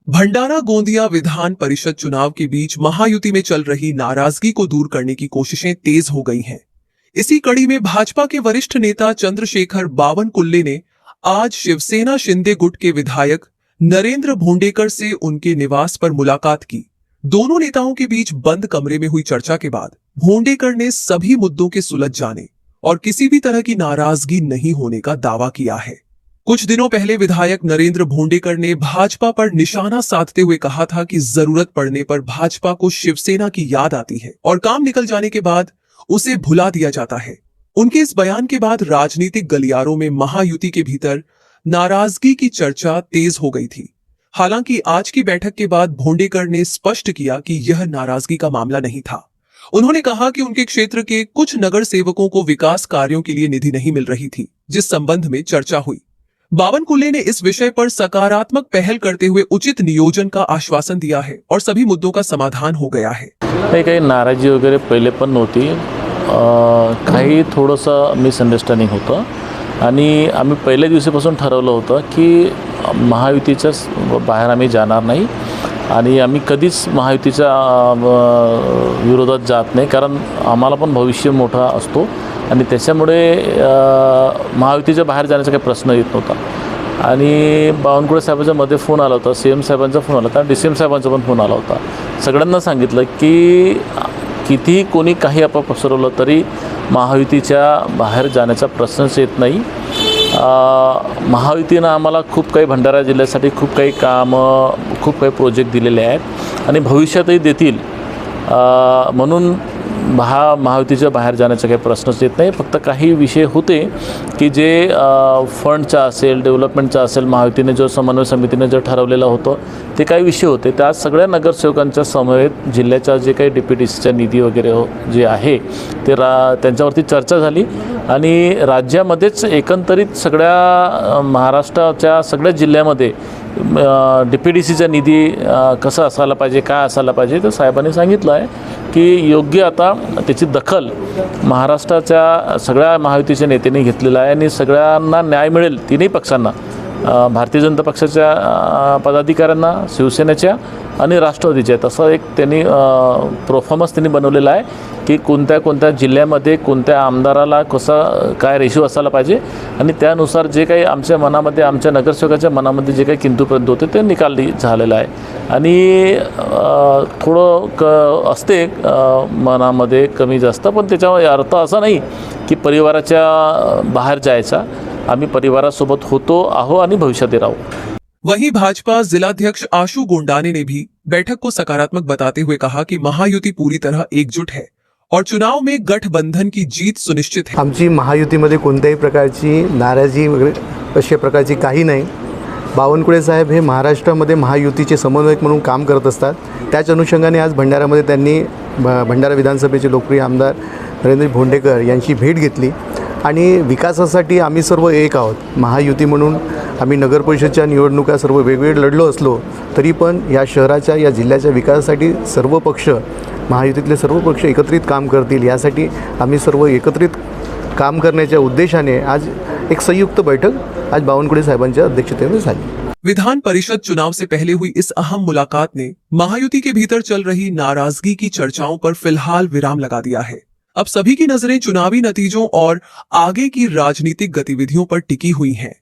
भंडारा गोंदिया विधान परिषद चुनाव के बीच महायुति में चल रही नाराजगी को दूर करने की कोशिशें तेज हो गई हैं। इसी कड़ी में भाजपा के वरिष्ठ नेता चंद्रशेखर बावनकुल्ले ने आज शिवसेना शिंदे गुट के विधायक नरेंद्र भोंडेकर से उनके निवास पर मुलाकात की। दोनों नेताओं के बीच बंद कमरे में हुई चर्चा के बाद भोंडेकर ने सभी मुद्दों के सुलझ जाने और किसी भी तरह की नाराजगी नहीं होने का दावा किया है। कुछ दिनों पहले विधायक नरेंद्र भोंडेकर ने भाजपा पर निशाना साधते हुए कहा था कि जरूरत पड़ने पर भाजपा को शिवसेना की याद आती है और काम निकल जाने के बाद उसे भुला दिया जाता है। उनके इस बयान के बाद राजनीतिक गलियारों में महायुति के भीतर नाराजगी की चर्चा तेज हो गई थी। हालांकि आज की बैठक के बाद भोंडेकर ने स्पष्ट किया कि यह नाराजगी का मामला नहीं था। उन्होंने कहा कि उनके क्षेत्र के कुछ नगर सेवकों को विकास कार्यों के लिए निधि नहीं मिल रही थी, जिस संबंध में चर्चा हुई। बावनकुल्ले ने इस विषय पर सकारात्मक पहल करते हुए उचित नियोजन का आश्वासन दिया है और सभी मुद्दों का समाधान हो गया है। काही नाराजी वगैरे पहिले पण नव्हती, काही थोडंसं मिसअंडरस्टँडिंग होतं आणि आम्ही पहिल्या दिवसापासून ठरवलं होतं की महायुतीच्या बाहेर आम्ही जाणार नाही आणि आम्ही कधीच महायुतीच्या विरोधात जात नाही, कारण आम्हाला पण भविष्य मोठा असतो आणि त्याच्यामुळे महायुतीच्या बाहेर जाण्याचा काही प्रश्न येत नव्हता। आणि बावनकुळे साहेबांच्या मध्ये फोन आला होता, सीएम साहेबांचा फोन आला होता, डीसीएम साहेबांचा पण फोन आला होता। सगळ्यांना सांगितलं की कितीही कोणी काही अफवा पसरवलं तरी महायुतीच्या बाहेर जाण्याचा प्रश्नच येत नाही। महायुतीनं आम्हाला खूप काही भंडारा जिल्ह्यासाठी खूप काही कामं, खूप काही प्रोजेक्ट दिलेले आहेत आणि भविष्यातही देतील, म्हणून महायुतीच्या बाहेर जाण्याचा काही प्रश्नच येत नाही। फक्त काही विषय होते की जे फंडचा असेल, डेव्हलपमेंटचा असेल, महायुतीने जो समन्वय समितीने जे ठरवलेलं होतं ते काही विषय होते। त्या सगळ्या नगरसेवकांच्या समवेत जिल्ह्याच्या जे काही DPTCच्या निधी वगैरे जे आहे ते त्यांच्यावरती चर्चा झाली आणि राज्यामध्येच एकंदरीत सगळ्या महाराष्ट्राच्या सगळ्या जिल्ह्यामध्ये DPTCचा निधी कसा असायला पाहिजे, काय असायला पाहिजे, तर साहेबांनी सांगितलं आहे की योग्य आता त्याची दखल महाराष्ट्राच्या सगळ्या महायुतीच्या नेत्यांनी घेतलेला आहे आणि सगळ्यांना न्याय मिळेल, तिन्ही पक्षांना, भारतीय जनता पक्षाच्या पदाधिकाऱ्यांना, शिवसेनेच्या आणि राष्ट्रवादीच्या। तसं एक त्यांनी परफॉर्मन्स त्यांनी बनवलेला आहे की कोणत्या कोणत्या जिल्ह्यामध्ये कोणत्या आमदाराला कसं काय रेशो असायला पाहिजे आणि त्यानुसार जे काही आमच्या मनामध्ये, आमच्या नगरसेवकाच्या मनामध्ये जे काही किंतुपरंतु होते ते निकाली झालेलं आहे। आणि थोडं असते मनामध्ये कमी जास्त, पण त्याचा अर्थ असा नाही की परिवाराच्या बाहेर जायचा। आम्ही परिवारासोबत होतो, आहो आणि भविष्यात राहू। वहीं भाजपा जिलाध्यक्ष आशु गोंडाने ने भी बैठक को सकारात्मक बताते हुए कहा कि महायुति पूरी तरह एकजुट है और चुनाव में गठबंधन की जीत सुनिश्चित है। आमची महायुतीमध्ये कोणत्याही प्रकारची नाराजी वगैरे अशा प्रकारची काही नाही। बावनकुळे साहेब हे महाराष्ट्रामध्ये महायुतीचे समन्वयक म्हणून काम करत असतात। त्याच अनुषंगाने आज भंडारामध्ये त्यांनी भंडारा विधानसभेचे लोकप्रिय आमदार नरेंद्र भोंडेकर यांची भेट घेतली आणि विकासासाठी आम्ही सर्व एक आहोत। महायुती म्हणून आम्ही नगर परिषदच्या निवडणुका सर्व वेगवेगळे लढलो असलो तरी पण या शहराच्या, या जिल्ह्याच्या विकासासाठी सर्व पक्ष, महायुतीतले सर्व पक्ष एकत्रित काम करतील यासाठी आम्ही सर्व एकत्रित काम करण्याच्या उद्देशाने आज एक संयुक्त बैठक आज बावनकुळे साहेबांच्या अध्यक्षतेने झाली। विधान परिषद चुनाव से पहले हुई इस अहम मुलाकात ने महायुति के भीतर चल रही नाराजगी की चर्चाओं पर फिलहाल विराम लगा दिया है। अब सभी की नजरें चुनावी नतीजों और आगे की राजनीतिक गतिविधियों पर टिकी हुई हैं।